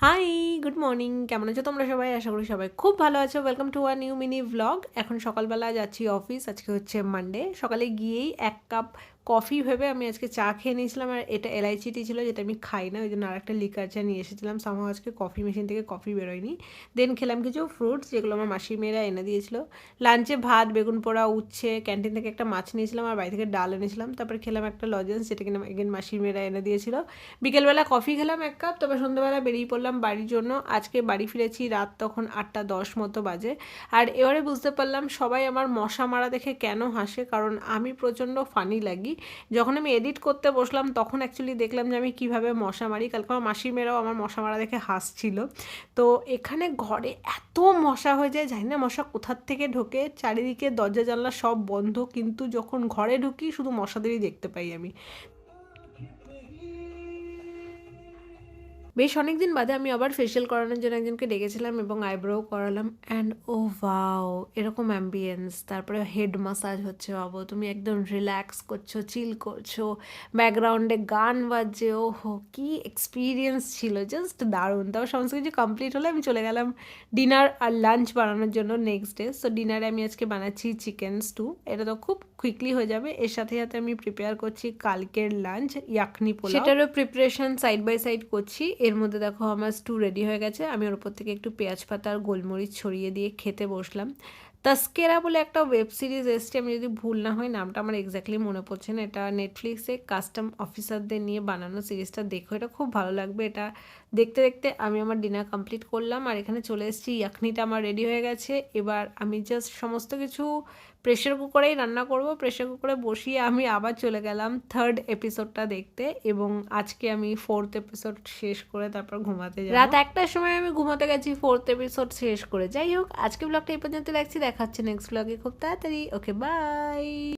High, good morning. কেমন আছো তোমরা সবাই? আশা করি সবাই খুব ভালো আছো। Welcome to new mini vlog. এখন সকালবেলা যাচ্ছি অফিস। আজকে হচ্ছে মানডে। সকালে গিয়েই 1 কাপ কফি ভেবে আমি আজকে চা খেয়ে নিয়েছিলাম, আর এটা এলাইচি টি ছিল যেটা আমি খাই না, ওই জন্য আরেকটা লিকার চা নিয়ে এসেছিলাম। সামহাও আজকে কফি মেশিন থেকে কফি বেরোয়নি। দেন খেলাম কিছু ফ্রুটস যেগুলো আমার মাসি মেয়েরা এনে দিয়েছিল। লাঞ্চে ভাত, বেগুন পোড়া, উচ্ছে, ক্যান্টিন থেকে একটা মাছ নিয়েছিলাম আর বাড়ি থেকে ডাল এনেছিলাম। তারপরে খেলাম একটা লজেন্স যেটা কিনা এগেন মাসি মেয়েরা এনে দিয়েছিল। বিকেলবেলা কফি খেলাম 1 কাপ। তবে সন্ধ্যাবেলা বেরিয়ে পড়লাম বাড়ির জন্য। আজকে বাড়ি ফিরেছি রাত তখন 8:10 মতো বাজে। আর এবারে বুঝতে পারলাম সবাই আমার মশা মারা দেখে কেন হাসে, কারণ আমি প্রচণ্ড ফানি লাগি। যখন আমি এডিট করতে বসলাম তখন অ্যাকচুয়ালি দেখলাম যে আমি কীভাবে মশা মারি। কালকে আমার মাসি মেয়েরাও আমার মশা মারা দেখে হাসছিল। তো এখানে ঘরে এত মশা হয়ে যায়, জানি না মশা কোথার থেকে ঢোকে। চারিদিকে দরজা জানলা সব বন্ধ, কিন্তু যখন ঘরে ঢুকি শুধু মশাদেরই দেখতে পাই আমি। বেশ অনেকদিন বাদে আমি আবার ফেশিয়াল করানোর জন্য একজনকে ডেকেছিলাম এবং আইব্রোও করালাম। অ্যান্ড ও ওয়াও, এরকম অ্যাম্বিয়েন্স। তারপরে হেড মাসাজ হচ্ছে, বাবু তুমি একদম রিল্যাক্স করছো, চিল করছো, ব্যাকগ্রাউন্ডে গান বাজছে। ও হো, কী এক্সপিরিয়েন্স ছিল, জাস্ট দারুণ। তারপর সমস্ত কিছু কমপ্লিট হলে আমি চলে গেলাম ডিনার আর লাঞ্চ বানানোর জন্য নেক্সট ডে। সো ডিনারে আমি আজকে বানাচ্ছি চিকেন স্টু। এটা তো খুব কুইকলি হয়ে যাবে। এর সাথে সাথে আমি প্রিপেয়ার করছি কালকের লাঞ্চ ইয়াকনি পোলাও, সেটারও প্রিপারেশন সাইড বাই সাইড করছি। এর মধ্যে দেখো আমার স্টু রেডি হয়ে গেছে। আমি ওর উপর থেকে একটু পেঁয়াজ পাতা আর গোলমরিচ ছড়িয়ে দিয়ে খেতে বসলাম। তাস্কেরা বলে একটা ওয়েব সিরিজ এসছে, আমি যদি ভুল না হয় নামটা আমার এক্স্যাক্টলি মনে পড়ছে না। এটা নেটফ্লিক্সে কাস্টম অফিসারদের নিয়ে বানানো সিরিজটা, দেখো এটা খুব ভালো লাগবে। এটা দেখতে দেখতে আমি আমার ডিনার কমপ্লিট করলাম আর এখানে চলে এসেছি। ইয়াকনিটা আমার রেডি হয়ে গেছে। এবার আমি জাস্ট সমস্ত কিছু প্রেশার কুকারেই রান্না করব। প্রেশার কুকারে বসিয়ে আমি আবার চলে গেলাম 3rd এপিসোডটা দেখতে, এবং আজকে আমি 4th এপিসোড শেষ করে তারপর ঘুমাতে যাব। রাত 1টার সময় আমি ঘুমাতে গেছি 4th এপিসোড শেষ করে। যাই হোক, আজকে ব্লগটা এই পর্যন্ত রাখছি। দেখা হচ্ছে নেক্সট ব্লগে খুব তাড়াতাড়ি। ওকে, বাই।